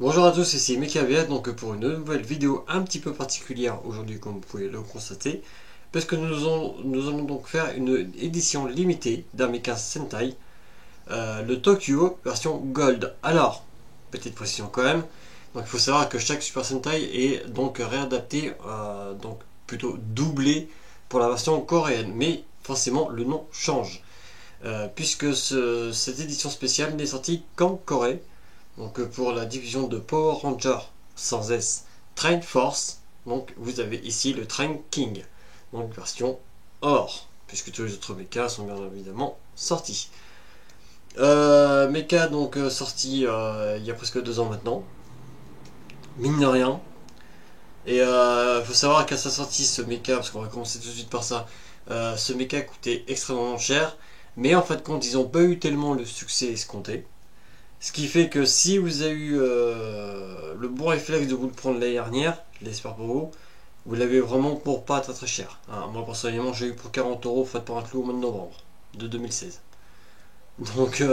Bonjour à tous, ici Mekavia, donc pour une nouvelle vidéo un petit peu particulière aujourd'hui, comme vous pouvez le constater, parce que nous allons donc faire une édition limitée d'un Mecha Sentai, le Tokyo version Gold. Alors, petite précision quand même, donc il faut savoir que chaque Super Sentai est donc réadapté, donc plutôt doublé pour la version coréenne, mais forcément le nom change, puisque cette édition spéciale n'est sortie qu'en Corée. Donc pour la division de Power Ranger sans S, Train Force, donc vous avez ici le Train King, donc version or, puisque tous les autres mechas sont bien évidemment sortis. Mecha donc sorti il y a presque 2 ans maintenant, mine de rien. Et faut savoir qu'à sa sortie, ce mecha, parce qu'on va commencer tout de suite par ça, ce mecha coûtait extrêmement cher, mais en fait compte ils n'ont pas eu tellement le succès escompté. Ce qui fait que si vous avez eu le bon réflexe de vous le prendre l'année dernière, je l'espère pour vous, vous l'avez vraiment pour pas très très cher. Hein, moi personnellement j'ai eu pour 40 euros fait pour un clou au mois de novembre de 2016. Donc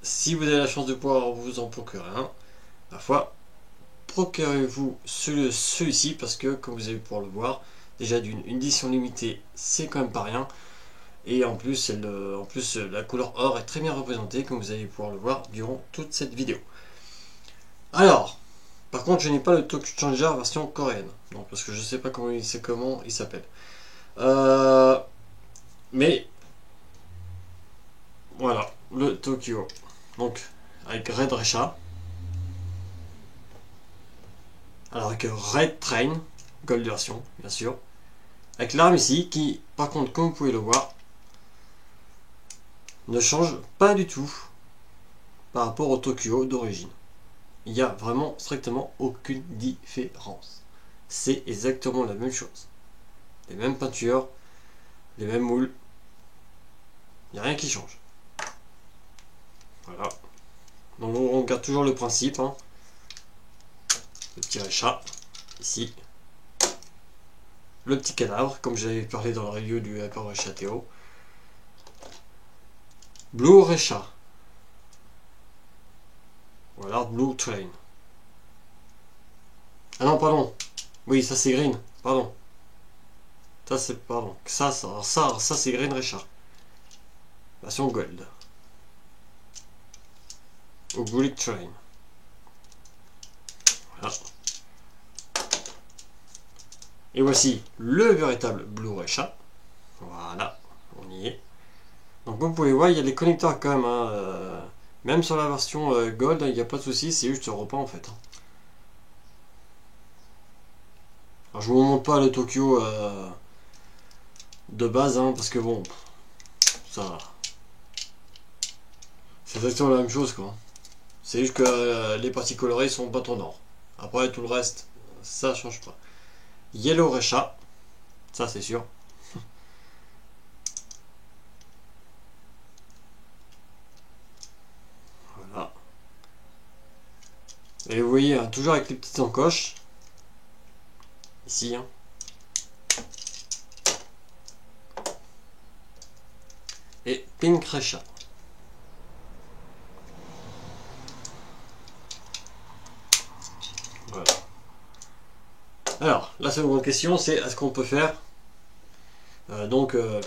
si vous avez la chance de pouvoir vous en procurer un, ma foi, procurez-vous celui-ci parce que comme vous allez pouvoir le voir, déjà d'une édition limitée c'est quand même pas rien. Et en plus, la couleur or est très bien représentée, comme vous allez pouvoir le voir durant toute cette vidéo. Alors, par contre, je n'ai pas le Tokyo Changer version coréenne, donc parce que je ne sais pas comment il s'appelle. Mais voilà, le Tokyo. Donc, avec Red Resha. Alors, avec Red Train, Gold version, bien sûr. Avec l'arme ici, qui, par contre, comme vous pouvez le voir, ne change pas du tout par rapport au Tokyo d'origine. Il n'y a vraiment strictement aucune différence. C'est exactement la même chose. Les mêmes peintures, les mêmes moules. Il n'y a rien qui change. Voilà. Donc on garde toujours le principe. Hein. Le petit Recha, ici. Le petit cadavre, comme j'avais parlé dans la review du Hyper Recha Théo. Blue Recha. Voilà, Blue Train. Ah non, pardon. Oui, ça c'est Green. Pardon. Ça c'est, pardon. Ça c'est Green Recha. Version Gold. Au Bullet Train. Voilà. Et voici le véritable Blue Recha. Voilà, on y est. Donc comme vous pouvez voir, il y a les connecteurs quand même. Hein, même sur la version Gold, il n'y a pas de souci, c'est juste repas en fait. Alors je vous montre pas le Tokyo de base, hein, parce que bon, ça, c'est exactement la même chose quoi. C'est juste que les parties colorées sont pas en or. Après tout le reste, ça change pas. Yellow Recha, ça c'est sûr. Voilà. Et vous voyez, hein, toujours avec les petites encoches. Ici, hein. Et Pink Recha. Voilà. Alors, la seconde question, c'est est-ce qu'on peut faire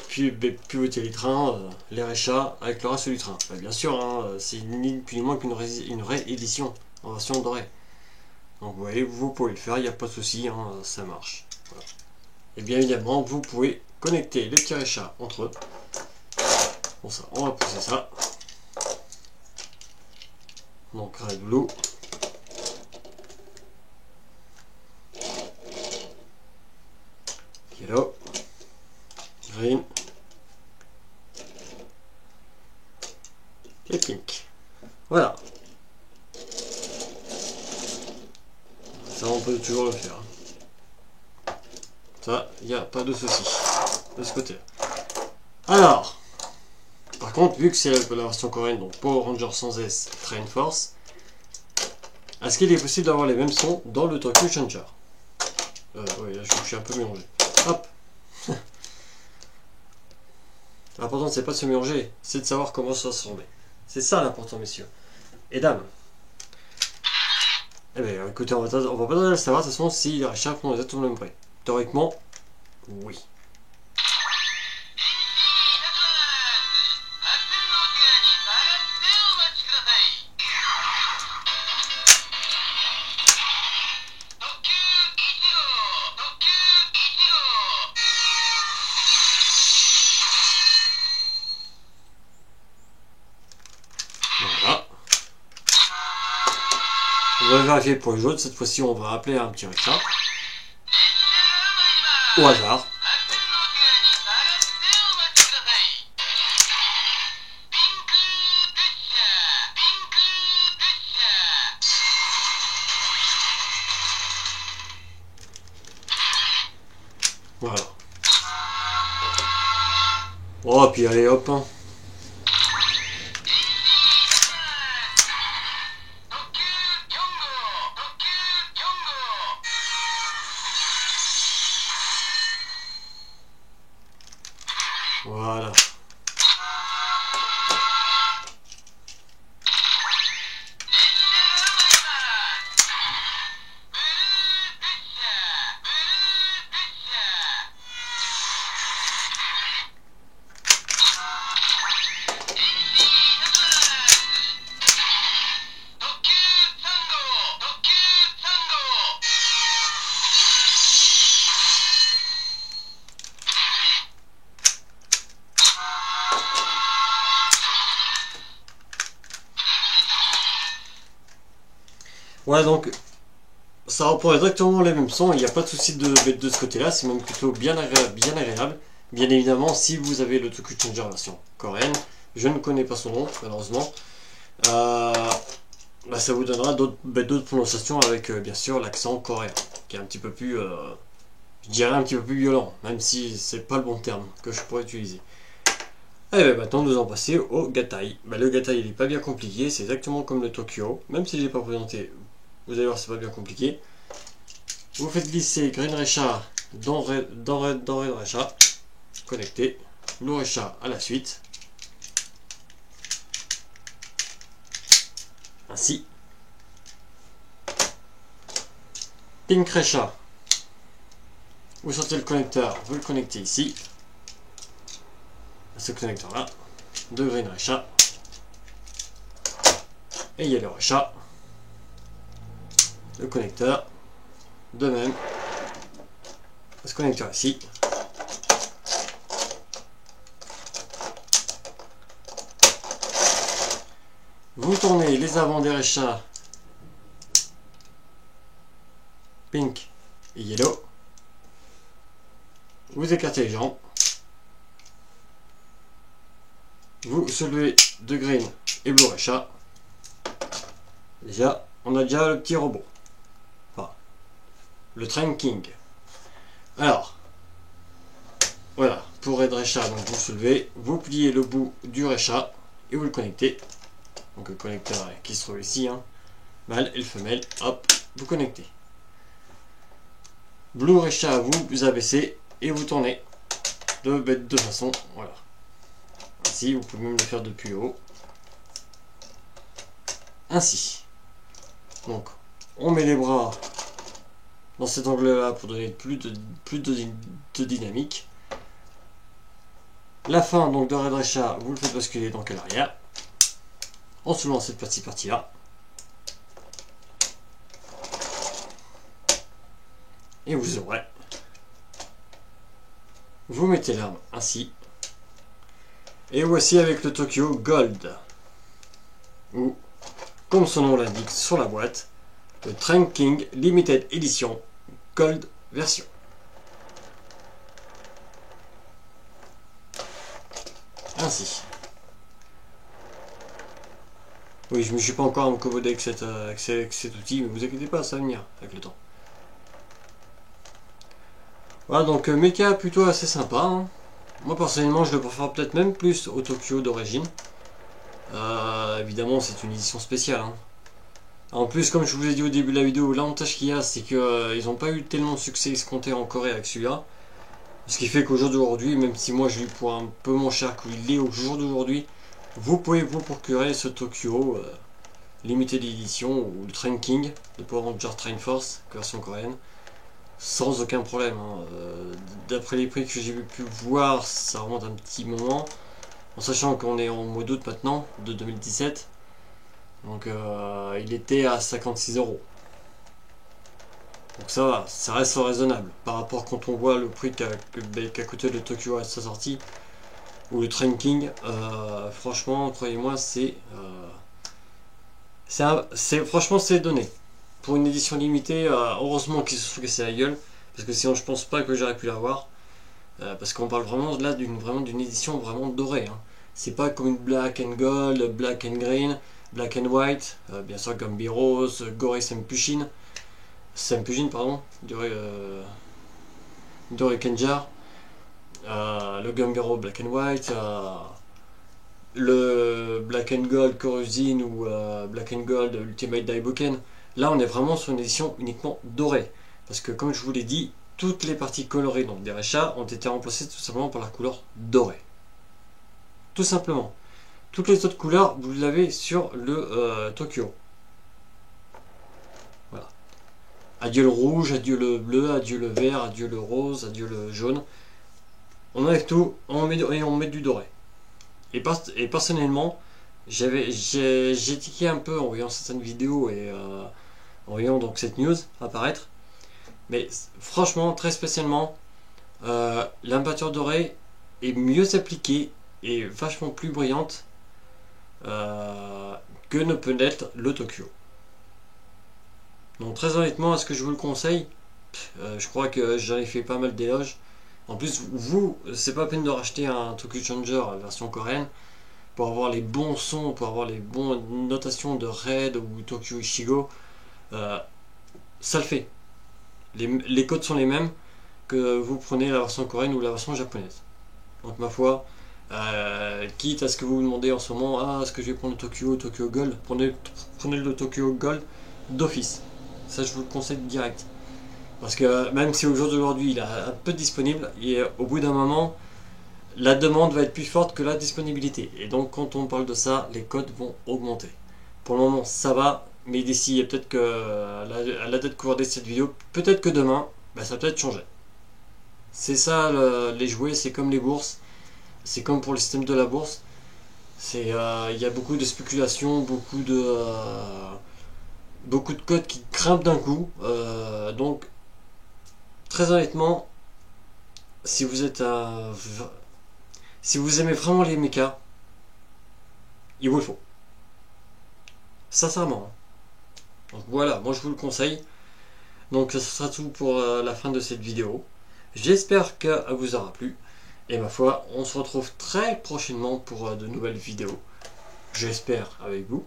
pivoter les trains, les Recha avec le reste du train. Bien sûr, hein, c'est ni plus ni moins qu'une réédition en version dorée. Donc vous voyez, vous pouvez le faire, il n'y a pas de souci, hein, ça marche. Voilà. Et bien évidemment, vous pouvez connecter les petits Recha entre eux. Bon ça, on va pousser ça. Donc Red Blue. Yellow. Green. Et Pink. Voilà. Ça, on peut toujours le faire. Ça, il n'y a pas de souci de ce côté. Alors, par contre, vu que c'est la version coréenne, donc Power Ranger sans S, Train Force, est-ce qu'il est possible d'avoir les mêmes sons dans le Tokyo Changer? Oui, là je suis un peu mélangé. Hop. L'important c'est pas de se mélanger, c'est de savoir comment ça se remet. C'est ça l'important, messieurs et dames. Eh bien, écoutez, on va pas le savoir de toute façon si les rachats font exactement le même prix. Théoriquement, oui. Voilà. On va vérifier pour le jaune. Cette fois-ci, on va appeler un petit rachat. Au hasard. Voilà. Oh, puis allez, hop. Hein. Voilà. Voilà, donc ça reprend exactement les mêmes sons, il n'y a pas de souci de ce côté-là, c'est même plutôt bien agréable. Bien évidemment, si vous avez le Tokyo Changer version coréenne, je ne connais pas son nom, malheureusement, bah, ça vous donnera d'autres prononciations avec bien sûr l'accent coréen, qui est un petit peu plus, je dirais un petit peu plus violent, même si c'est pas le bon terme que je pourrais utiliser. Et bien maintenant nous allons passer au Gatai. Bah, le Gatai il n'est pas bien compliqué, c'est exactement comme le Tokyo, même si je ne l'ai pas présenté, vous allez voir c'est pas bien compliqué. Vous faites glisser Green Recha dans Red Recha, connecté, Blue Recha à la suite, ainsi. Pink Recha, vous sortez le connecteur, vous le connectez ici, à ce connecteur là, de Green Recha, et Yellow Recha, le connecteur, de même, à ce connecteur ici. Vous tournez les avants des Recha Pink et Yellow. Vous écartez les jambes. Vous soulevez de Green et Blue Recha. Déjà, on a déjà le petit robot. Enfin, le Train King. Alors, voilà, pour Red Recha, donc vous soulevez, vous pliez le bout du Recha et vous le connectez. Donc le connecteur qui se trouve ici, hein, mâle et le femelle, hop, vous connectez. Blue Recha, vous abaissez et vous tournez de façon, voilà. Ainsi, vous pouvez même le faire depuis haut. Ainsi. Donc, on met les bras dans cet angle-là pour donner plus de dynamique. La fin donc de Red Recha, vous le faites basculer donc à l'arrière, en soulevant cette petite partie-là. Et vous aurez. Vous mettez l'arme ainsi. Et voici avec le Tokyo Gold. Ou, comme son nom l'indique sur la boîte, le Train King Limited Edition Gold version. Ainsi. Oui, je ne me suis pas encore accommodé avec cet outil, mais vous inquiétez pas, ça va venir avec le temps. Voilà, donc mecha plutôt assez sympa. Hein. Moi personnellement, je le préfère peut-être même plus au Tokyo d'origine. Évidemment, c'est une édition spéciale. Hein. En plus, comme je vous ai dit au début de la vidéo, l'avantage qu'il y a, c'est qu'ils n'ont pas eu tellement de succès escompté en Corée avec celui-là. Ce qui fait qu'au jour d'aujourd'hui, même si moi je lui pour un peu moins cher qu'il est au jour d'aujourd'hui, vous pouvez vous procurer ce Tokyo limited edition ou le Train King de Power Rangers Train Force, version coréenne, sans aucun problème. D'après les prix que j'ai pu voir, ça remonte un petit moment, en sachant qu'on est en mois d'août maintenant, de 2017, donc il était à 56 €. Donc ça va, ça reste raisonnable par rapport quand on voit le prix qu'a coûté le Tokyo à sa sortie ou le Train King. Franchement, croyez-moi, franchement c'est donné. Pour une édition limitée, heureusement qu'ils se sont cassés la gueule, parce que sinon je pense pas que j'aurais pu l'avoir. Parce qu'on parle vraiment là d'une édition vraiment dorée. Hein. C'est pas comme une Black and Gold, Black and Green, Black and White, bien sûr Gumby Rose, Gorei Senpushin, pardon, Doré Kenjar, le Gumby Rose Black and White, le Black and Gold Coruscant ou Black and Gold Ultimate Daiboken. Là on est vraiment sur une édition uniquement dorée. Parce que comme je vous l'ai dit, toutes les parties colorées donc des rachats ont été remplacées tout simplement par la couleur dorée. Tout simplement. Toutes les autres couleurs, vous l'avez sur le Tokyo. Voilà. Adieu le rouge, adieu le bleu, adieu le vert, adieu le rose, adieu le jaune. On enlève tout, on met du doré. Et personnellement, j'ai tiqué un peu en voyant certaines vidéos et en voyant donc cette news apparaître. Mais franchement, très spécialement, la peinture dorée est mieux appliquée et vachement plus brillante que ne peut l'être le Tokyo. Donc très honnêtement, est-ce que je vous le conseille? Je crois que j'en ai fait pas mal d'éloges. En plus, vous, c'est pas la peine de racheter un Tokyo Changer version coréenne pour avoir les bons sons, pour avoir les bonnes notations de Red ou Tokyo Ichigo. Ça le fait. Les codes sont les mêmes que vous prenez la version coréenne ou la version japonaise. Donc ma foi, quitte à ce que vous vous demandez en ce moment, est-ce que je vais prendre le Tokyo Gold, prenez le Tokyo Gold d'office. Ça je vous le conseille direct. Parce que même si au jour d'aujourd'hui il est un peu disponible, et au bout d'un moment, la demande va être plus forte que la disponibilité. Et donc quand on parle de ça, les codes vont augmenter. Pour le moment ça va, mais d'ici, peut-être que à la date que vous regardez cette vidéo, peut-être que demain, ça va peut-être changer. C'est ça, les jouets, c'est comme les bourses, c'est comme pour le système de la bourse. Il y a beaucoup de spéculation, beaucoup de codes qui grimpent d'un coup. Donc, très honnêtement, si vous aimez vraiment les mechas, il vous le faut. Sincèrement. Donc voilà, moi je vous le conseille. Donc ce sera tout pour la fin de cette vidéo. J'espère qu'elle vous aura plu. Et ma foi, on se retrouve très prochainement pour de nouvelles vidéos. J'espère avec vous.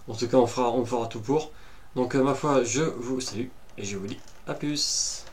En tout cas, on fera tout pour. Donc ma foi, je vous salue et je vous dis à plus.